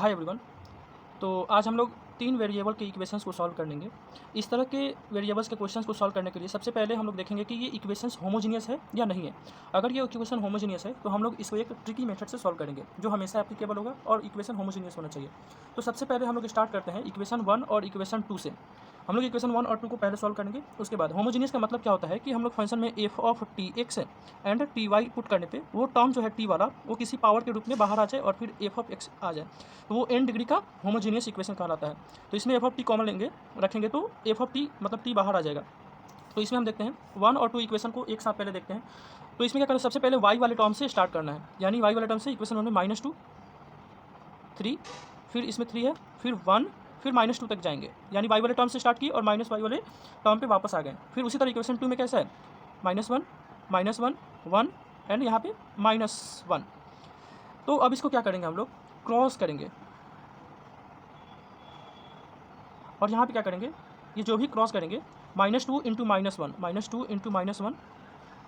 Hi everyone. तो आज हम लोग 3 वेरिएबल के इक्वेशंस को सॉल्व कर लेंगे। इस तरह के वेरिएबल्स के क्वेश्चंस को सॉल्व करने के लिए सबसे पहले हम लोग देखेंगे कि ये इक्वेशंस होमोजीनियस है या नहीं है। अगर ये इक्वेशन होमोजीनियस है तो हम लोग इसको एक ट्रिकी मेथड से सॉल्व करेंगे जो हमेशा एप्लीकेबल होगा और इक्वेशन होमोजीनियस होना चाहिए। तो सबसे पहले हम लोग स्टार्ट करते हैं इक्वेशन 1 और इक्वेशन 2 से। हम लोग इक्वेशन 1 और 2 को पहले सॉल्व करेंगे। उसके बाद होमोजीनियस का मतलब क्या होता है कि हम लोग फंक्शन में f of t x and t y put करने पे वो टर्म जो है टी वाला वो किसी पावर के रूप में बाहर आ जाए और फिर एफ ऑफ एक्स आ जाए, तो वो एन डिग्री का होमोजीनियस इक्वेशन कहलाता है। तो इसमें एफ ऑफ टी कॉमन लेंगे रखेंगे तो एफ ऑफ टी मतलब टी बाहर आ जाएगा। तो इसमें हम देखते हैं 1 और 2 इक्वेशन को एक साथ पहले देखते हैं। तो इसमें क्या करना है, सबसे पहले y वाले टर्म से स्टार्ट करना है, यानी y वाले टर्म से इक्वेशन 1 में -2 3 फिर इसमें 3 है फिर 1 फिर -2 तक जाएंगे, यानी y वाले टर्म से स्टार्ट किए और -y वाले टर्म पे वापस आ गए। फिर उसी तरह इक्वेशन 2 में कैसा है -1 1 एंड यहाँ पे -1। तो अब इसको क्या करेंगे, हम लोग क्रॉस करेंगे और यहाँ पे क्या करेंगे, ये जो भी क्रॉस करेंगे -2 into -2 into -1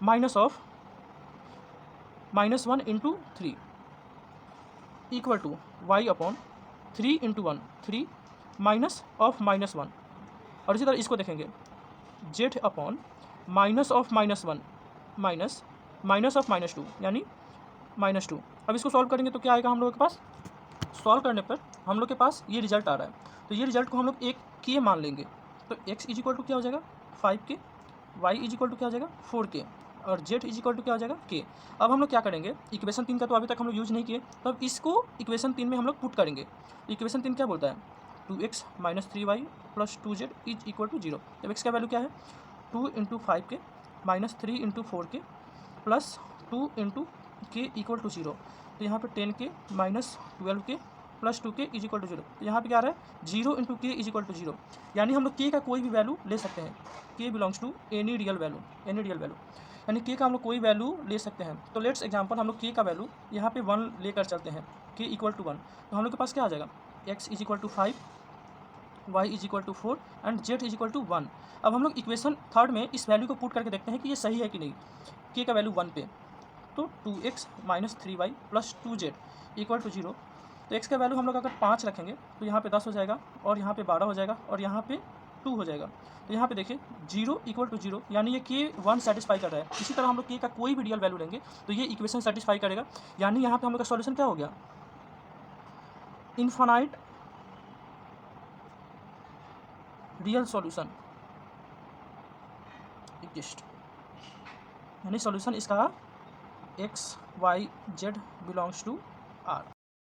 minus of -1 into 3 equal to y upon 3 into 1 3 minus of -1। और इसी तरह इसको देखेंगे z upon minus of -1 minus of -2 यानी -2। अब इसको सॉल्व करेंगे तो क्या आएगा हम लोग के पास, सॉल्व करने पर हम लोग के पास ये रिजल्ट आ रहा है। तो ये रिजल्ट को हम लोग एक के मान लेंगे। तो x इज इक्वल टू क्या हो जाएगा 5k, y is equal to क्या हो जाएगा 4k और z इज इक्वल टू क्या हो जाएगा k। अब हम लोग क्या करेंगे, इक्वेशन 3 का तो अभी तक हम लोग यूज़ नहीं किए, तो अब इसको इक्वेशन 3 में हम लोग पुट करेंगे। इक्वेशन 3 क्या बोलता है 2x - 3y + 2z is equal to 0। अब x का वैल्यू क्या है 2 into 5k -3 into 4k plus 2 into k equal to 0। तो यहाँ पे 10k -12k plus 2k is equal to 0। तो यहाँ पे क्या आ रहा है 0 into k is equal to 0, यानी हम लोग k का कोई भी वैल्यू ले सकते हैं। k belongs to any real value, यानी k का हम लोग कोई वैल्यू ले सकते हैं। तो लेट्स एग्जांपल हम लोग k का वैल्यू यहाँ पे 1 लेकर चलते हैं, k इक्वल टू 1। तो हम लोग के पास क्या आ जाएगा x is equal to 5 y is equal to 4 and z is equal to 1। अब हम लोग इक्वेशन 3 में इस वैल्यू को पुट करके देखते हैं कि ये सही है कि नहीं। k का वैल्यू 1 पे, तो 2x - 3y + 2z equal to 0। तो x का वैल्यू हम लोग अगर 5 रखेंगे तो यहाँ पे 10 हो जाएगा और यहाँ पे 12 हो जाएगा और यहाँ पे 2 हो जाएगा। तो यहाँ पे देखिए 0 इक्वल टू 0, यानी ये k 1 सेटिस्फाई कर रहा है। इसी तरह हम लोग k का कोई भी रियल वैल्यू लेंगे तो ये इक्वेशन सेटिस्फाई करेगा, यानी यहाँ पे हम लोग का सॉल्यूशन क्या हो गया इनफाइनाइट रियल सॉल्यूशन एग्जिस्ट, यानी सॉल्यूशन इसका x y z belongs to R।